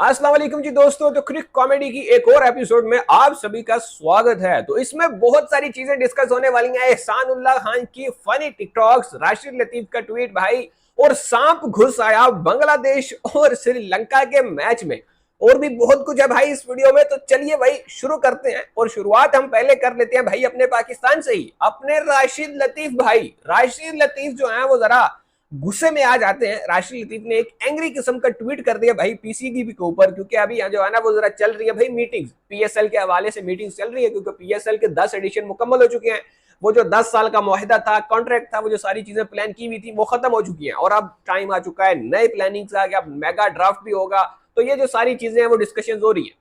अस्सलाम वालेकुम जी दोस्तों। तो क्रिक कॉमेडी की एक और एपिसोड में आप सभी का स्वागत है। तो इसमें बहुत सारी चीजें डिस्कस होने वाली हैं। एहसानुल्लाह खान की फनी टिकटॉक्स, राशिद लतीफ का ट्वीट भाई, और सांप घुस आया बांग्लादेश और श्रीलंका के मैच में, और भी बहुत कुछ है भाई इस वीडियो में। तो चलिए भाई शुरू करते हैं, और शुरुआत हम पहले कर लेते हैं भाई अपने पाकिस्तान से ही, अपने राशिद लतीफ भाई। राशिद लतीफ जो है वो जरा गुस्से में आ जाते हैं। राशिद लतीफ ने एक एंग्री किस्म का ट्वीट कर दिया भाई पीसीबी के ऊपर, क्योंकि अभी जो है ना वो जरा चल रही है भाई मीटिंग्स, पीएसएल के हवाले से मीटिंग्स चल रही है, क्योंकि पीएसएल के 10 एडिशन मुकम्मल हो चुके हैं। वो जो 10 साल का मुआहिदा था, कॉन्ट्रैक्ट था, वो जो सारी चीजें प्लान की हुई थी वो खत्म हो चुकी हैं, और अब टाइम आ चुका है नए प्लानिंग आ गया, मेगा ड्राफ्ट भी होगा। तो ये जो सारी चीजें हैं वो डिस्कशन हो रही है,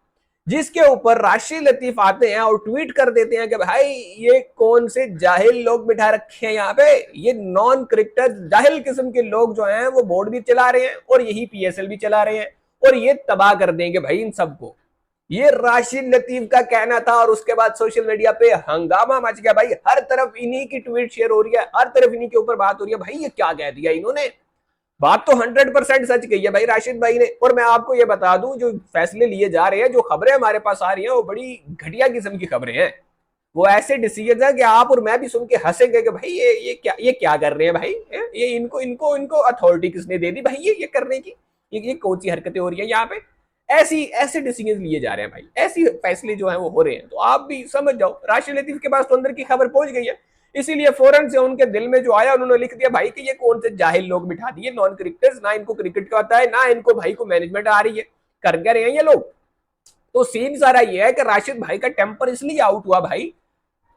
जिसके ऊपर राशिद लतीफ आते हैं और ट्वीट कर देते हैं कि भाई ये कौन से जाहिल लोग बिठा रखे हैं यहाँ पे, ये नॉन क्रिकेटर जाहिल किस्म के लोग जो हैं वो बोर्ड भी चला रहे हैं और यही पीएसएल भी चला रहे हैं, और ये तबाह कर देंगे भाई इन सबको। ये राशिद लतीफ का कहना था, और उसके बाद सोशल मीडिया पे हंगामा मच गया भाई। हर तरफ इन्हीं की ट्वीट शेयर हो रही है, हर तरफ इन्हीं के ऊपर बात हो रही है। भाई ये क्या कह दिया इन्होंने, बात तो 100% सच कही है भाई राशिद भाई ने। और मैं आपको ये बता दूं, जो फैसले लिए जा रहे हैं, जो खबरें हमारे पास आ रही हैं, वो बड़ी घटिया किस्म की खबरें हैं। वो ऐसे डिसीजन है कि आप और मैं भी सुन के हंसेंगे कि भाई ये क्या कर रहे हैं भाई, ये इनको इनको इनको अथॉरिटी किसने दे दी भाई ये करने की, ये कौन सी हरकतें हो रही है यहाँ पे। ऐसी ऐसे डिसीजन लिए जा रहे हैं भाई, ऐसी फैसले जो है वो हो रहे हैं। तो आप भी समझ जाओ, राशिद लतीफ के पास तो अंदर की खबर पहुंच गई है, इसीलिए फौरन से उनके दिल में जो आया उन्होंने लिख दिया भाई कि ये कौन से जाहिल लोग बिठा दिए, नॉन क्रिकेटर्स, ना इनको क्रिकेट का आता है, ना इनको भाई को मैनेजमेंट आ रही है, कर क्या रहे हैं ये लोग। तो सीन सारा ये है कि राशिद भाई का टेम्पर इसलिए आउट हुआ भाई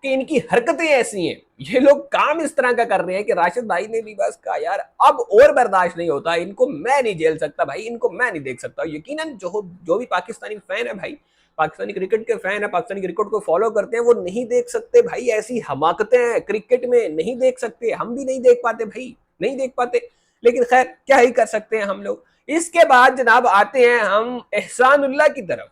कि इनकी हरकतें ऐसी हैं, ये लोग काम इस तरह का कर रहे हैं कि राशिद भाई ने भी बस कहा यार अब और बर्दाश्त नहीं होता, इनको मैं नहीं झेल सकता भाई, इनको मैं नहीं देख सकता। यकीनन जो भी पाकिस्तानी फैन है भाई, पाकिस्तानी क्रिकेट के फैन है, पाकिस्तानी क्रिकेट को फॉलो करते हैं, वो नहीं देख सकते भाई ऐसी हमाकतें क्रिकेट में, नहीं देख सकते। हम भी नहीं देख पाते भाई, नहीं देख पाते। लेकिन खैर क्या ही कर सकते हैं हम लोग। इसके बाद जनाब आते हैं हम एहसानुल्लाह की तरफ।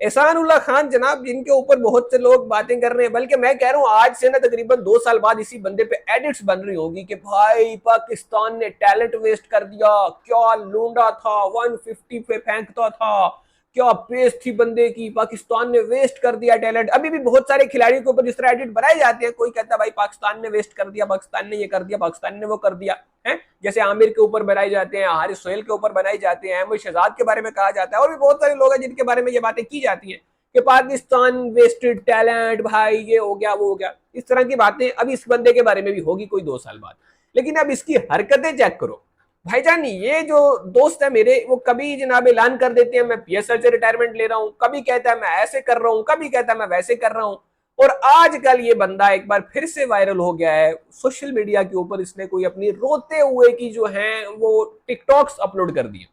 एहसानुल्लाह खान जनाब, जिनके ऊपर बहुत से लोग बातें कर रहे हैं, बल्कि मैं कह रहा हूं आज से ना तकरीबन 2 साल बाद इसी बंदे पे एडिट्स बन रही होगी कि भाई पाकिस्तान ने टैलेंट वेस्ट कर दिया, क्या लूंडा था, 150 पे फेंकता था, क्या पेस थी बंदे की, पाकिस्तान ने वेस्ट कर दिया टैलेंट। अभी भी बहुत सारे खिलाड़ियों के ऊपर जिस तरह एडिट बनाए जाते हैं, कोई कहता है भाई पाकिस्तान ने वेस्ट कर दिया, पाकिस्तान ने ये कर दिया, पाकिस्तान ने वो कर दिया है। जैसे आमिर के ऊपर बनाए जाते हैं, हारिस सोहेल के ऊपर बनाए जाते हैं, अहमद शहजाद के बारे में कहा जाता है, और भी बहुत सारे लोग हैं जिनके बारे में ये बातें की जाती हैं कि पाकिस्तान वेस्टेड टैलेंट, भाई ये हो गया वो हो गया। इस तरह की बातें अब इस बंदे के बारे में भी होगी कोई 2 साल बाद। लेकिन अब इसकी हरकतें चेक करो भाईजान। ये जो दोस्त है मेरे, वो कभी जनाब ऐलान कर देते हैं मैं पीएसएल से रिटायरमेंट ले रहा हूं, कभी कहता है मैं ऐसे कर रहा हूं, कभी कहता है मैं वैसे कर रहा हूं। और आजकल ये बंदा एक बार फिर से वायरल हो गया है सोशल मीडिया के ऊपर। इसने कोई अपनी रोते हुए की जो है वो टिकटॉक्स अपलोड कर दिए।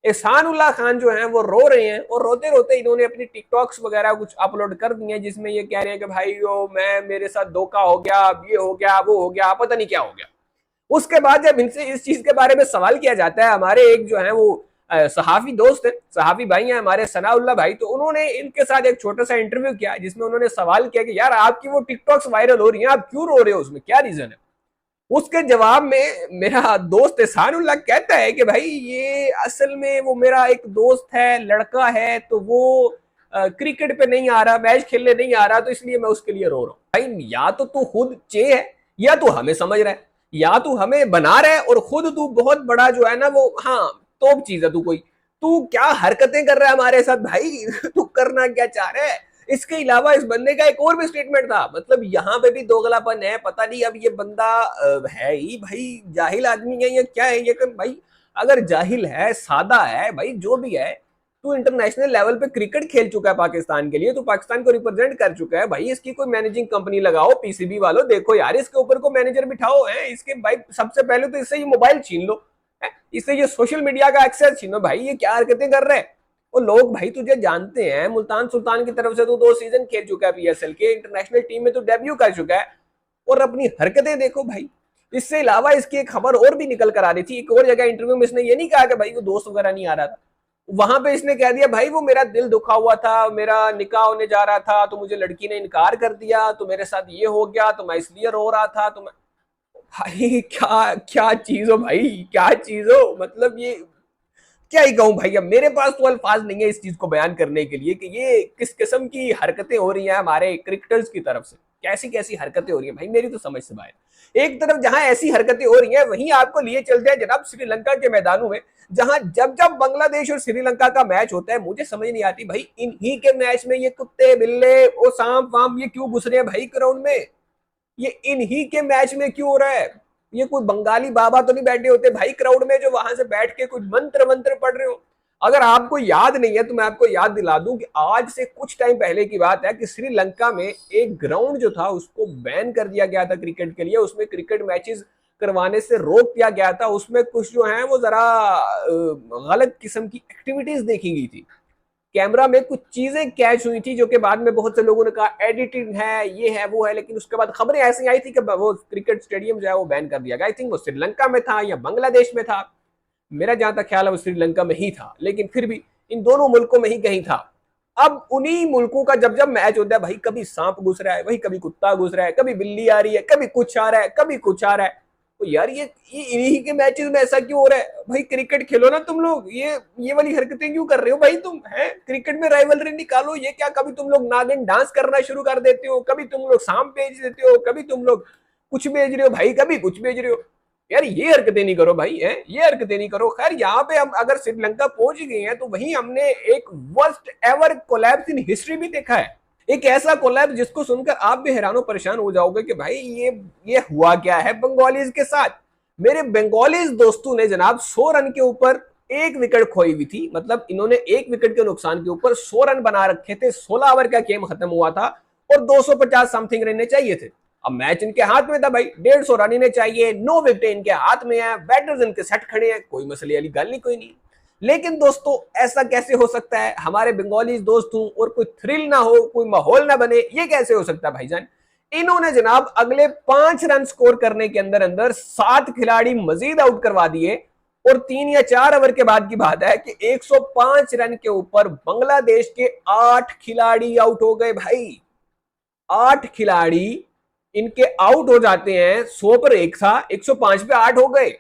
एहसानुल्लाह खान जो है वो रो रहे हैं, और रोते रोते इन्होंने अपनी टिकटॉक्स वगैरह कुछ अपलोड कर दिए हैं, जिसमें ये कह रहे हैं कि भाई यो मैं, मेरे साथ धोखा हो गया, ये हो गया वो हो गया, पता नहीं क्या हो गया। उसके बाद जब इनसे इस चीज के बारे में सवाल किया जाता है, हमारे एक जो है वो सहाफी दोस्त है, सहाफी भाई हैं हमारे सनाउल्लाह भाई, तो उन्होंने इनके साथ एक छोटा सा इंटरव्यू किया, जिसमें उन्होंने सवाल किया कि यार आपकी वो टिकटॉक्स वायरल हो रही हैं, आप क्यों रो रहे हो, उसमें क्या रीजन है। उसके जवाब में मेरा दोस्त एहसानुल्लाह कहता है कि भाई ये असल में वो मेरा एक दोस्त है, लड़का है, तो वो क्रिकेट पे नहीं आ रहा, मैच खेलने नहीं आ रहा, तो इसलिए मैं उसके लिए रो रहा हूं। भाई या तो तू खुद चे है, या तू हमें समझ रहा है, या तू हमें बना रहा है, और खुद तू बहुत बड़ा जो है ना वो, हाँ तोप चीज है तू कोई। तू क्या हरकतें कर रहा है हमारे साथ भाई तू करना क्या चाह रहा है। इसके अलावा इस बंदे का एक और भी स्टेटमेंट था, मतलब यहाँ पे भी दोगलापन है। पता नहीं अब ये बंदा है ही भाई जाहिल आदमी है या क्या है ये भाई। अगर जाहिल है, सादा है भाई, जो भी है, तू इंटरनेशनल लेवल पे क्रिकेट खेल चुका है पाकिस्तान के लिए, तू पाकिस्तान को रिप्रेजेंट कर चुका है भाई। इसकी कोई मैनेजिंग कंपनी लगाओ, पीसीबी वालों, देखो यार इसके ऊपर को मैनेजर बिठाओ है इसके भाई। सबसे पहले तो इससे ये मोबाइल छीन लो, इससे ये सोशल मीडिया का एक्सेस छीनो भाई। ये क्या हरकतें कर रहे हैं वो लोग भाई, तुझे जानते हैं, मुल्तान सुल्तान की तरफ से तू 2 सीजन खेल चुका है पीएसएल के, इंटरनेशनल टीम में तू डेब्यू कर चुका है, और अपनी हरकतें देखो भाई। इससे अलावा इसकी एक खबर और भी निकल कर आ रही थी, एक और जगह इंटरव्यू में इसने ये नहीं कहा कि भाई वो दोस्त वगैरह नहीं आ रहा था, वहां पे इसने कह दिया भाई वो मेरा दिल दुखा हुआ था, मेरा निकाह होने जा रहा था, तो मुझे लड़की ने इनकार कर दिया, तो मेरे साथ ये हो गया, तो मैं इसलिए रो रहा था। तो मैं भाई क्या क्या चीज हो भाई, क्या चीज हो, मतलब ये क्या ही कहूं भाई, अब मेरे पास तो अल्फाज नहीं है इस चीज को बयान करने के लिए कि ये किस किस्म की हरकतें हो रही हैं हमारे क्रिकेटर्स की तरफ से। कैसी कैसी हरकतें हो रही हैं भाई, मेरी तो समझ से बाहर। एक तरफ जहां ऐसी हरकतें हो रही हैं, वहीं आपको लिए चलते हैं जनाब श्रीलंका के मैदानों में, जहां जब जब बांग्लादेश और श्रीलंका का मैच होता है, मुझे समझ नहीं आती भाई इन्हीं के मैच में ये कुत्ते बिल्ले वो सांप वाम ये क्यों घुस रहे हैं भाई ग्राउंड में। ये इन्हीं के मैच में क्यों हो रहा है। ये कोई बंगाली बाबा तो नहीं बैठे होते भाई क्राउड में जो वहां से बैठ के कुछ मंत्र मंत्र पढ़ रहे हो। अगर आपको याद नहीं है तो मैं आपको याद दिला दूं कि आज से कुछ टाइम पहले की बात है कि श्रीलंका में एक ग्राउंड जो था उसको बैन कर दिया गया था क्रिकेट के लिए। उसमें क्रिकेट मैचेस करवाने से रोक दिया गया था। उसमें कुछ जो है वो जरा गलत किस्म की एक्टिविटीज देखी गई थी। कैमरा में कुछ चीजें कैच हुई थी जो कि बाद में बहुत से लोगों ने कहा एडिटिंग है ये है वो है, लेकिन उसके बाद खबरें ऐसी आई थी कि वो क्रिकेट स्टेडियम जो है वो बैन कर दिया गया। आई थिंक वो श्रीलंका में था या बांग्लादेश में था, मेरा जहां तक ख्याल है वो श्रीलंका में ही था, लेकिन फिर भी इन दोनों मुल्कों में ही कहीं था। अब उन्हीं मुल्कों का जब जब मैच होता है भाई, कभी सांप घुस रहा है, वही कभी कुत्ता घुस रहा है, कभी बिल्ली आ रही है, कभी कुछ आ रहा है, कभी कुछ आ रहा है। तो यार ये इन्हीं के मैचेस में ऐसा क्यों हो रहा है भाई। क्रिकेट खेलो ना तुम लोग, ये वाली हरकतें क्यों कर रहे हो भाई तुम हैं। क्रिकेट में राइवलरी निकालो। ये क्या कभी तुम लोग नागिन डांस करना शुरू कर देते हो, कभी तुम लोग सांप बेच देते हो, कभी तुम लोग कुछ बेच रहे हो भाई, कभी कुछ बेच रहे हो। यार ये हरकतें नहीं करो भाई, है ये हरकतें नहीं करो। खैर यहाँ पे हम अगर श्रीलंका पहुंच गए हैं तो वहीं हमने एक worst ever collapse in history भी देखा है। एक ऐसा कोलैप्स जिसको सुनकर आप भी हैरान परेशान हो जाओगे कि भाई ये हुआ क्या है बंगालीज के साथ। मेरे बंगालीज दोस्तों ने जनाब 100 रन के ऊपर एक विकेट खोई हुई थी। मतलब इन्होंने एक विकेट के नुकसान के ऊपर 100 रन बना रखे थे। 16 ओवर का गेम खत्म हुआ था और 250 समथिंग रहने चाहिए थे। अब मैच इनके हाथ में था भाई, 150 रन इन्हें चाहिए, 9 विकेट इनके हाथ में है, बैटर्स इनके सेट खड़े हैं, कोई मसले वाली गल नहीं कोई नहीं। लेकिन दोस्तों ऐसा कैसे हो सकता है, हमारे बंगाली दोस्त हूं और कोई थ्रिल ना हो, कोई माहौल ना बने, ये कैसे हो सकता है भाईजान। इन्होंने जनाब अगले 5 रन स्कोर करने के अंदर अंदर 7 खिलाड़ी मजीद आउट करवा दिए और 3 या 4 ओवर के बाद की बात है कि 105 रन के ऊपर बांग्लादेश के 8 खिलाड़ी आउट हो गए भाई। 8 खिलाड़ी इनके आउट हो जाते हैं। 100 पर 1 था, 105 पे 8 हो गए।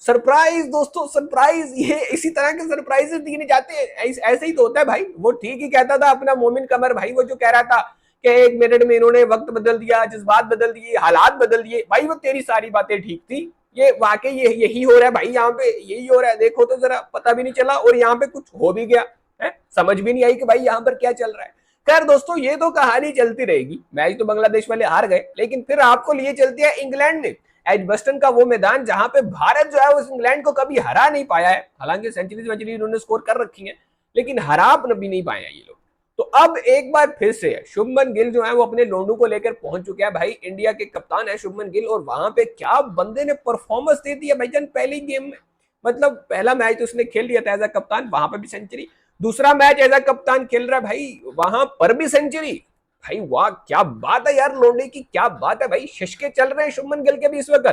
सरप्राइज दोस्तों, सरप्राइज। ये इसी तरह के सरप्राइजेस दिए जाते हैं, ऐसे ही तो होता है भाई। वो ठीक ही कहता था अपना मोमिन कमर भाई, वो जो कह रहा था कि 1 मिनट में इन्होंने वक्त बदल दिया, जज्बात बदल दिए, हालात बदल दिए। भाई वो तेरी सारी बातें ठीक थी, ये वाकई यही हो रहा है भाई, यहाँ पे यही हो रहा है। देखो तो जरा, पता भी नहीं चला और यहाँ पे कुछ हो भी गया है, समझ भी नहीं आई कि भाई यहाँ पर क्या चल रहा है। खैर दोस्तों ये तो कहानी चलती रहेगी। मैच तो बांग्लादेश वाले हार गए, लेकिन फिर आपको लिए चलते हैं इंग्लैंड ने। एजबस्टन का वो मैदान जहां पे भारत जो है उस इंग्लैंड को कभी हरा नहीं पाया है। हालांकि सेंचुरी इन्होंने स्कोर कर रखी है, लेकिन हरा भी नहीं पाया ये लोग। तो अब एक बार फिर से शुभमन गिल जो है वो अपने लोंडू को लेकर पहुंच चुके हैं। भाई इंडिया के कप्तान है शुभमन गिल, और वहां पे क्या बंदे ने परफॉर्मेंस दे दी है भाईजान पहले गेम में। मतलब पहला मैच उसने खेल लिया था एज अ कप्तान, वहां पर भी सेंचुरी। दूसरा मैच एज अ कप्तान खेल रहा है भाई, वहां पर भी सेंचुरी। भाई वाह क्या बात है यार, लोंडे की क्या बात है भाई। शशके चल रहे हैं शुभमन गिल के भी इस वक्त।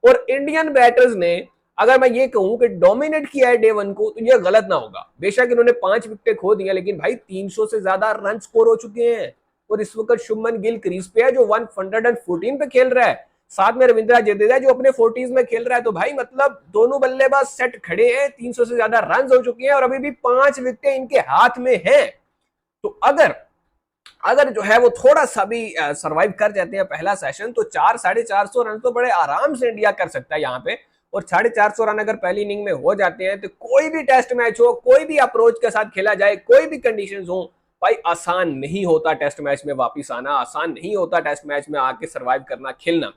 और इंडियन बैटर्स ने, अगर मैं ये कहूं कि डोमिनेट किया है डे 1 को, तो ये गलत ना होगा। बेशक इन्होंने 5 विकेट खो दिया, लेकिन भाई 300 से ज्यादा रन स्कोर हो चुके हैं। और इस वक्त शुभमन गिल क्रीज पे है जो 114 पे खेल रहा है। साथ में रविंद्र जडेजा जो अपने 40s में खेल रहा है। तो भाई मतलब दोनों बल्लेबाज सेट खड़े हैं, 300 से ज्यादा रन हो चुके हैं और अभी भी 5 विकेट इनके हाथ में हैं। तो अगर जो है वो थोड़ा सा भी सरवाइव कर जाते हैं पहला सेशन, तो 400-450 रन तो बड़े आराम से इंडिया कर सकता है यहाँ पे। और 450 रन अगर पहली इनिंग में हो जाते हैं तो कोई भी टेस्ट मैच हो, कोई भी अप्रोच के साथ खेला जाए, कोई भी कंडीशंस हो, भाई आसान नहीं होता टेस्ट मैच में वापिस आना, आसान नहीं होता टेस्ट मैच में आके सरवाइव करना, खेलना।